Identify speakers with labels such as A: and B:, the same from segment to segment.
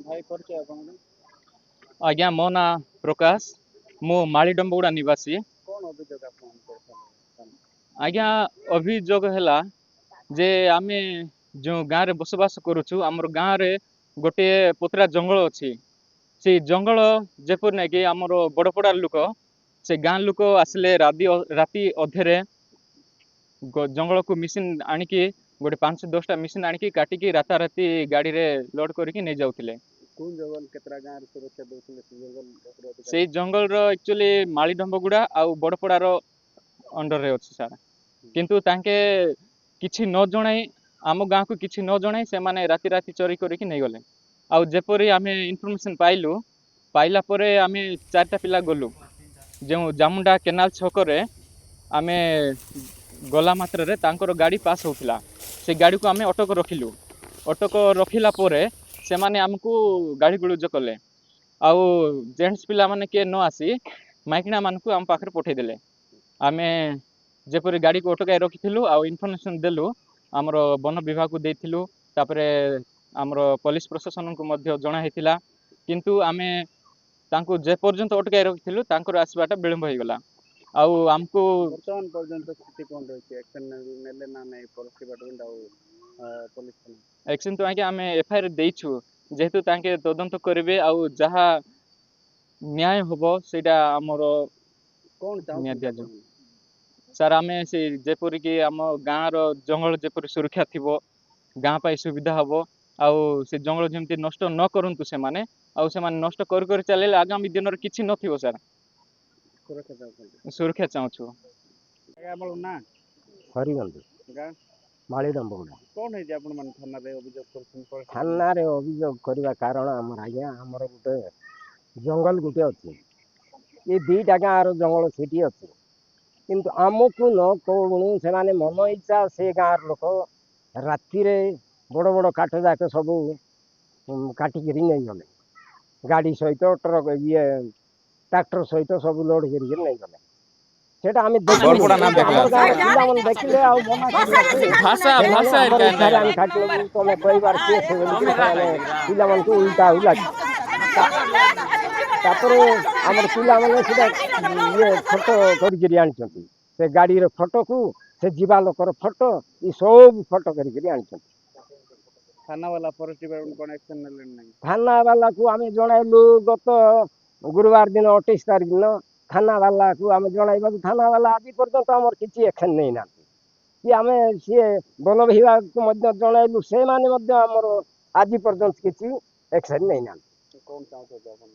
A: ଭାଇ ପରିଚୟ ଆପଣଙ୍କର?
B: ଆଜ୍ଞା ମୋ ନାଁ ପ୍ରକାଶ ମୁଁ ମାଳିଡମ୍ବଗୁଡ଼ା ନିବାସୀ।
A: କଣ ଅଭିଯୋଗ ଆପଣ କରୁଛନ୍ତି?
B: ଆଜ୍ଞା ଅଭିଯୋଗ ହେଲା ଯେ ଆମେ ଯେଉଁ ଗାଁରେ ବସବାସ କରୁଛୁ ଆମର ଗାଁରେ ଗୋଟିଏ ପୋତରା ଜଙ୍ଗଲ ଅଛି। ସେଇ ଜଙ୍ଗଲ ଯେପରି ନାଇଁ କି ଆମର ବଡ଼ପଡ଼ାର ଲୋକ ସେ ଗାଁ ଲୋକ ଆସିଲେ ରାତି ଅଧେରେ ଜଙ୍ଗଲକୁ ମେସିନ୍ ଆଣିକି ଗୋଟେ 5-10ଟା ମେସିନ୍ ଆଣିକି କାଟିକି ରାତାରାତି ଗାଡ଼ିରେ ଲୋଡ୍ କରିକି ନେଇ ଯାଉଥିଲେ।
A: କୋଉ ଜଙ୍ଗଲ କେତେଟା ଗାଁରେ ସୁରକ୍ଷା ଦଉଥିଲେ ସେ ଜଙ୍ଗଲ?
B: ସେଇ ଜଙ୍ଗଲର ଆକ୍ଚୁଆଲି ମାଳିଡମ୍ବଗୁଡ଼ା ଆଉ ବଡ଼ପଡ଼ାର ଅଣ୍ଡରରେ ଅଛି ସାର୍। କିନ୍ତୁ ତାଙ୍କେ କିଛି ନ ଜଣାଇ ଆମ ଗାଁକୁ କିଛି ନ ଜଣାଇ ସେମାନେ ରାତି ଚୋରି କରିକି ନେଇଗଲେ। ଆଉ ଯେପରି ଆମେ ଇନଫର୍ମେସନ୍ ପାଇଲା ପରେ ଆମେ 4ଟା ପିଲା ଗଲୁ ଯେଉଁ ଜାମୁଣ୍ଡା କେନାଲ ଛକରେ ଆମେ ଗଲା ମାତ୍ରରେ ତାଙ୍କର ଗାଡ଼ି ପାସ୍ ହେଉଥିଲା। ସେ ଗାଡ଼ିକୁ ଆମେ ଅଟକ ରଖିଲୁ। ଅଟକ ରଖିଲା ପରେ ସେମାନେ ଆମକୁ ଗାଳି ଗୁଲଜ କଲେ। ଆଉ ଜେଣ୍ଟସ୍ ପିଲାମାନେ କିଏ ନ ଆସି ମାଇକିଣା ମାନଙ୍କୁ ଆମ ପାଖରେ ପଠେଇଦେଲେ। ଆମେ ଯେପରି ଗାଡ଼ିକୁ ଅଟକାଇ ରଖିଥିଲୁ ଆଉ ଇନଫର୍ମେସନ୍ ଦେଲୁ ଆମର ବନ ବିଭାଗକୁ ଦେଇଥିଲୁ। ତାପରେ ଆମର ପୋଲିସ ପ୍ରଶାସନକୁ ମଧ୍ୟ ଜଣା ହେଇଥିଲା। କିନ୍ତୁ ଆମେ ତାଙ୍କୁ ଯେ ପର୍ଯ୍ୟନ୍ତ ଅଟକାଇ ରଖିଥିଲୁ ତାଙ୍କର ଆସିବାଟା ବିଳମ୍ବ ହେଇଗଲା। ଆଉ ଆମକୁ
A: ବର୍ତ୍ତମାନ ପର୍ଯ୍ୟନ୍ତ ସ୍ଥିତି କଣ ରହିଛି? ଆକ୍ସନ ନେଲେ ନା ନାହିଁ ଫରେଷ୍ଟ ଡିପାର୍ଟମେଣ୍ଟ ଆଉ ପୋଲିସ?
B: ଆକ୍ସନ ତ ଆଜ୍ଞା ଆମେ FIR ଦେଇଛୁ, ଯେହେତୁ ତାଙ୍କେ ତଦନ୍ତ କରିବେ ଆଉ ଯାହା ନ୍ୟାୟ ହବ ସେଇଟା ଆମର
A: କଣ
B: ନ୍ୟାୟ
A: ଚାହୁଁଛନ୍ତି
B: ଦିଆଯିବ।
A: ଆପଣ?
B: ସାର୍ ଆମେ ସେ ଯେପରିକି ଆମ ଗାଁର ଜଙ୍ଗଲ ଯେପରି ସୁରକ୍ଷା ଥିବ, ଗାଁ ପାଇଁ ସୁବିଧା ହବ ଆଉ ସେ ଜଙ୍ଗଲ ଯେମିତି ନଷ୍ଟ ନ କରନ୍ତୁ ସେମାନେ, ଆଉ ସେମାନେ ନଷ୍ଟ କରି ଚାଲିଲେ ଆଗାମୀ ଦିନରେ କିଛି ନଥିବ ସାର୍।
A: ସୁରକ୍ଷା ଚାହୁଁଛନ୍ତି?
B: ସୁରକ୍ଷା ଚାହୁଁଛୁ।
A: ଆପଣଙ୍କ ନାଁ?
C: ହରିଗନ୍ଧି
A: ଗାଁ
C: ମାଳିଡମ୍ବଗୁଡ଼ା।
A: କଣ ହେଇଛି ଆପଣ ମାନେ ଥାନାରେ ଅଭିଯୋଗ କରୁଛନ୍ତି?
C: ଥାନାରେ ଅଭିଯୋଗ କରିବା କାରଣ ଆମର ଗୋଟେ ଜଙ୍ଗଲ ଗୋଟେ ଅଛି। ଏ 2ଟା ଗାଁର ଜଙ୍ଗଲ ସେଠି ଅଛି। କିନ୍ତୁ ଆମକୁ ନ କହୁଣୁ ସେମାନେ ମନ ଇଚ୍ଛା ସେ ଗାଁର ଲୋକ ରାତିରେ ବଡ଼ ବଡ଼ କାଠ ଯାକ ସବୁ କାଟିକିରି ନେଇଗଲେ। ଗାଡ଼ି ସହିତ ଟ୍ରାକ୍ଟର ସହିତ ସବୁ ଲୋଡ୍ କରିକି ନେଇଗଲେ। ସେଟା ଆମେ ଦେଖିଲୁ। ଆମର ଗାଁର ପିଲାମାନେ ଦେଖିଲେ ଆଉ ମନା କରିବାକୁ ସେମାନେ ଆମର ଇଚ୍ଛାରେ ଆମେ କାଟିନେବୁ ତମେ କହିବାର କିଏ ସେ ବୋଲିକିରି ସେମାନେ ପିଲାମାନଙ୍କୁ ଉଲ୍ଟାଉ ଲାଗିଲେ। ତାପରେ ଆମର ପିଲାମାନେ ସେଟା ଫଟୋ କରିକିରି ଆଣିଛନ୍ତି। ସେ ଗାଡ଼ିର ଫଟୋକୁ ସେ ଯିବା ଲୋକର ଫଟୋ ଏ ସବୁ ଫଟୋ କରିକିରି ଆଣିଛନ୍ତି।
A: ଥାନା ବାଲା ଫରେଷ୍ଟ ଡିପାର୍ଟମେଣ୍ଟ କଣ ଆକ୍ସନ ନେଲେନି ନାହିଁ?
C: ଥାନା ବାଲାକୁ ଆମେ ଜଣାଇଲୁ ଗତ ଗୁରୁବାର ଦିନ 28 ତାରିଖ ଦିନ ଥାନା ବାଲାକୁ ଆମେ ଜଣାଇବାକୁ ଥାନା ବାଲା ଆଜି ପର୍ଯ୍ୟନ୍ତ ଆମର କିଛି ଆକ୍ସନ ନେଇନାହାନ୍ତି। କି ଆମେ ସିଏ ବନ ବିଭାଗକୁ ମଧ୍ୟ ଜଣାଇଲୁ, ସେମାନେ ମଧ୍ୟ ଆମର ଆଜି ପର୍ଯ୍ୟନ୍ତ କିଛି ଆକ୍ସନ ନେଇନାହାନ୍ତି।
A: କଣ ଚାହୁଁଛନ୍ତି ଆପଣ?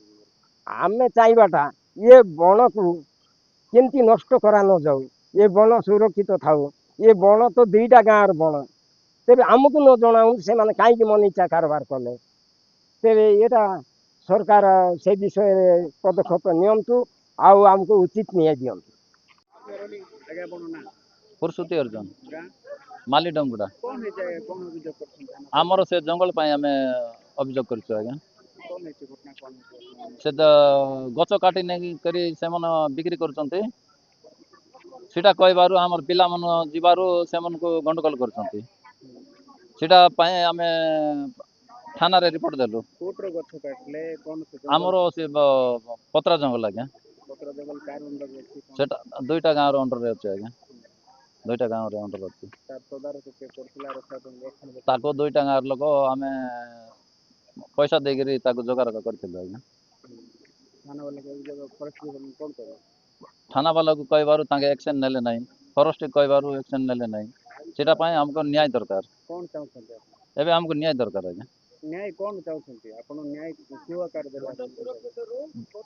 C: ଆମେ ଚାହିଁବାଟା ଏ ବଣକୁ କେମିତି ନଷ୍ଟ କରା ନ ଯାଉ, ଏ ବନ ସୁରକ୍ଷିତ ଥାଉ। ଏ ବଣ ତ 2ଟା ଗାଁର ବଣ, ତେବେ ଆମକୁ ନ ଜଣାଉ ସେମାନେ କାହିଁକି ମନ ଇଚ୍ଛା କାରବାର କଲେ? ତେବେ ଏଇଟା ସରକାର ସେ ବିଷୟରେ ପଦକ୍ଷେପ ନିଅନ୍ତୁ ଆଉ ଆମକୁ ଉଚିତ ନ୍ୟାୟ ଦିଅନ୍ତୁ।
A: ଆଜ୍ଞା ଆପଣଙ୍କ ନାଁ?
B: ପୁରୁଷୋତ୍ତୀ ଅର୍ଜୁନ,
A: ଗାଁ
B: ମାଲିଡମ୍ବଗୁଡ଼ା।
A: କଣ ହେଇଛି? କଣ ଅଭିଯୋଗ କରୁଛନ୍ତି?
B: ଆମର ସେ ଜଙ୍ଗଲ ପାଇଁ ଆମେ ଅଭିଯୋଗ କରିଛୁ ଆଜ୍ଞା।
A: କଣ ହେଇଛି ଘଟଣା? କଣ
B: ସେ ତ ଗଛ କାଟି ନେଇକରି ସେମାନେ ବିକ୍ରି କରୁଛନ୍ତି। ସେଟା କହିବାରୁ ଆମର ପିଲାମାନେ ଯିବାରୁ ସେମାନଙ୍କୁ ଗଣ୍ଡଗୋଳ କରୁଛନ୍ତି। ସେଟା ପାଇଁ ଆମେ ଥାନାରେ ରିପୋର୍ଟ ଦେଲୁ।
A: କୋର୍ଟର ଗଛ କାଟିଲେ କଣ?
B: ଆମର ସେ ପତ୍ରା ଜଙ୍ଗଲ ଆଜ୍ଞା।
A: ପତ୍ର ଜଙ୍ଗଲ କାହାର ଅଣ୍ଡରରେ ଅଛି?
B: ସେଟା 2ଟା ଗାଁର ଅଣ୍ଡରରେ ଅଛି ଆଜ୍ଞା। 2ଟା ଗାଁର ଅଣ୍ଡର ଅଛି।
A: ତଦାରଖ କିଏ କରୁଥିଲା?
B: ତାକୁ 2ଟା ଗାଁର ଲୋକ ଆମେ ପଇସା ଦେଇକିରି ତାକୁ ଯୋଗାରଖ କରିଥିଲୁ ଆଜ୍ଞା।
A: ଥାନା ବାଲା ଅଭିଯୋଗ ଫରେଷ୍ଟ ଡିପାର୍ଟମେଣ୍ଟ କଣ କରିବ?
B: ଥାନା ବାଲାକୁ କହିବାରୁ ତାଙ୍କେ ଆକ୍ସନ ନେଲେ ନାହିଁ। ଫରେଷ୍ଟ କହିବାରୁ ଆକ୍ସନ ନେଲେ ନାହିଁ। ସେଟା ପାଇଁ ଆମକୁ ନ୍ୟାୟ ଦରକାର।
A: କଣ ଚାହୁଁଛନ୍ତି ଆପଣ?
B: ଏବେ ଆମକୁ ନ୍ୟାୟ ଦରକାର ଆଜ୍ଞା।
A: ନ୍ୟାୟ କଣ ଚାହୁଁଛନ୍ତି ଆପଣ? ନ୍ୟାୟ କେଉଁ ଆକାରରେ ଦେବା?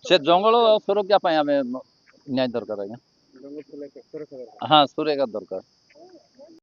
B: ସେ ଜଙ୍ଗଲ ସୁରକ୍ଷା ପାଇଁ ଆମେ ନ୍ୟାୟ ଦରକାର ଆଜ୍ଞା।
A: ଜଙ୍ଗଲ ସୁରକ୍ଷା
B: ହଁ ସୁରକ୍ଷା ଦରକାର।